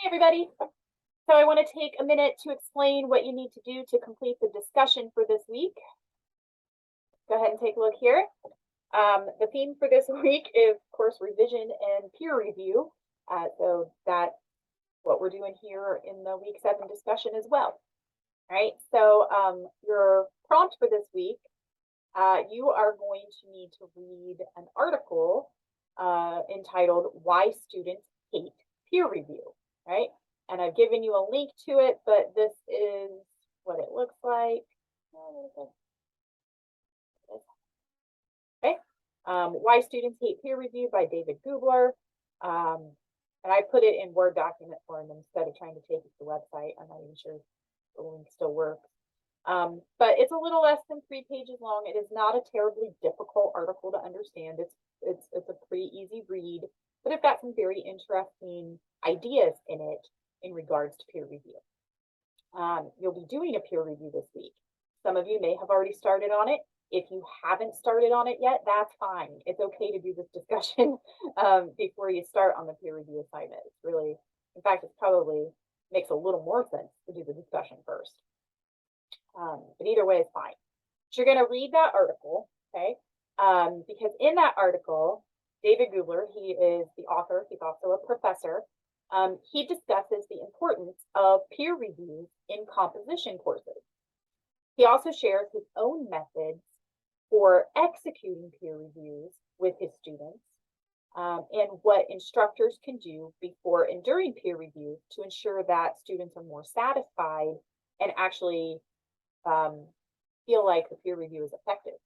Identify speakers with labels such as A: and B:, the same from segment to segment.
A: Hey, everybody. So I want to take a minute to explain what you need to do to complete the discussion for this week. Go ahead and take a look here. The theme for this week is, of course, revision and peer review. So that's what we're doing here in the week 7 discussion as well. All right, so your prompt for this week, you are going to need to read an article entitled Why Students Hate Peer Review, right? And I've given you a link to it, but this is what it looks like. Okay. Why Students Hate Peer Review by David Gubler. And I put it in Word document form instead of trying to take it to the website. I'm not even sure if the link still works. But it's a little less than 3 pages long. It is not a terribly difficult article to understand. It's a pretty easy read, but it's got some very interesting ideas in it in regards to peer review. You'll be doing a peer review this week. Some of you may have already started on it. If you haven't started on it yet, that's fine. It's okay to do this discussion before you start on the peer review assignment. It's really, in fact, it probably makes a little more sense to do the discussion first. But either way is fine. So you're going to read that article, okay? Because in that article, David Gubler, he is the author, he's also a professor. He discusses the importance of peer reviews in composition courses. He also shares his own methods for executing peer reviews with his students and what instructors can do before and during peer review to ensure that students are more satisfied and actually feel like the peer review is effective.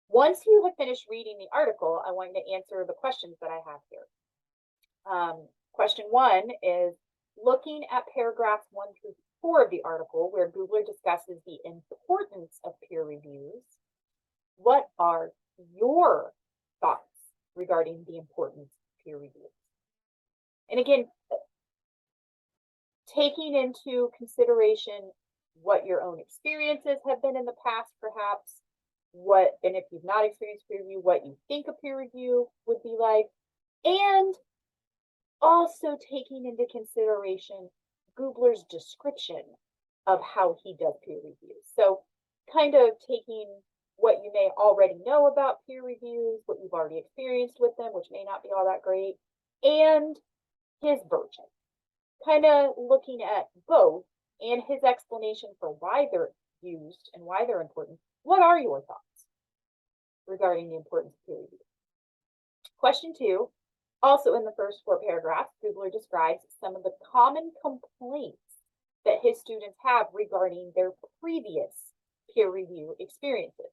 A: Once you have finished reading the article, I want you to answer the questions that I have here. Question 1 is looking at paragraphs 1 through 4 of the article where Gubler discusses the importance of peer reviews. What are your thoughts regarding the importance of peer reviews? And again, taking into consideration what your own experiences have been in the past, perhaps, and if you've not experienced peer review, what you think a peer review would be like, and also taking into consideration Gubler's description of how he does peer reviews. So kind of taking what you may already know about peer reviews, what you've already experienced with them, which may not be all that great, and his version. Kind of looking at both and his explanation for why they're used and why they're important. What are your thoughts regarding the importance of peer review? Question 2, also in the first 4 paragraphs, Gubler describes some of the common complaints that his students have regarding their previous peer review experiences.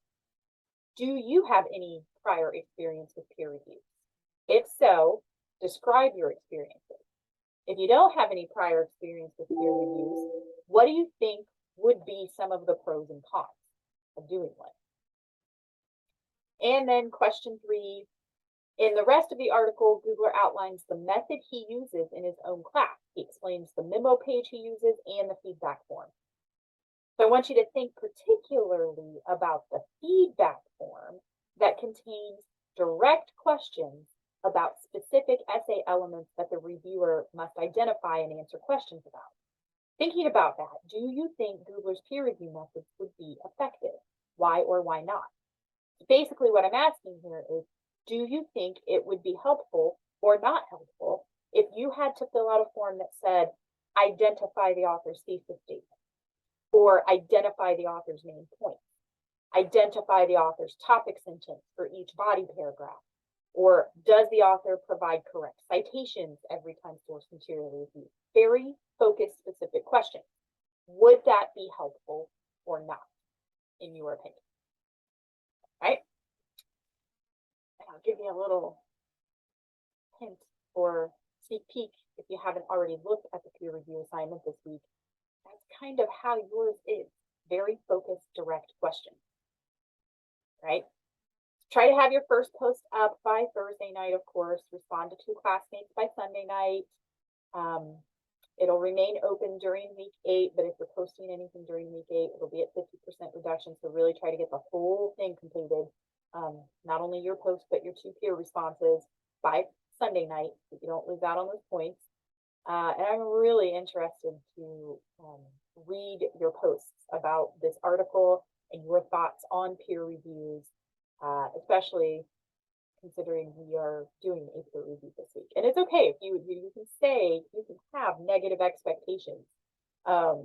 A: Do you have any prior experience with peer reviews? If so, describe your experiences. If you don't have any prior experience with peer reviews, what do you think would be some of the pros and cons of doing one? And then question 3, in the rest of the article, Gubler outlines the method he uses in his own class. He explains the memo page he uses and the feedback form. So I want you to think particularly about the feedback form that contains direct questions about specific essay elements that the reviewer must identify and answer questions about. Thinking about that, do you think Gubler's peer review methods would be effective? Why or why not? Basically, what I'm asking here is, do you think it would be helpful or not helpful if you had to fill out a form that said, identify the author's thesis statement, or identify the author's main points, identify the author's topic sentence for each body paragraph, or does the author provide correct citations every time source material is used? Very focused, specific questions. Would that be helpful or not, in your opinion? Right? And I'll give you a little hint or sneak peek if you haven't already looked at the peer review assignment this week. That's kind of how yours is. Very focused, direct questions. Right? Try to have your first post up by Thursday night, of course. Respond to 2 classmates by Sunday night. It'll remain open during week 8, but if you're posting anything during week 8, it'll be at 50% reduction. So really try to get the whole thing completed. Not only your post, but your 2 peer responses by Sunday night, so you don't lose out on those points. And I'm really interested to read your posts about this article and your thoughts on peer reviews, especially considering we are doing a peer review this week. And it's okay if you can say, you can have negative expectations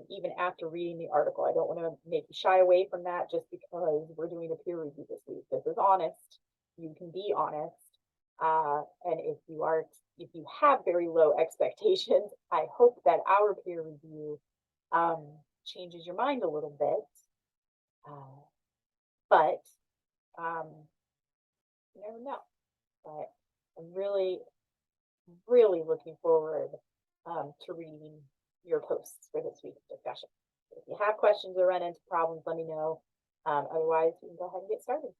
A: even after reading the article. I don't want to make you shy away from that just because we're doing a peer review this week. This is honest. You can be honest. And if you have very low expectations, I hope that our peer review changes your mind a little bit. But you never know. But I'm really, really looking forward to reading your posts for this week's discussion. If you have questions or run into problems, let me know. Otherwise, we can go ahead and get started.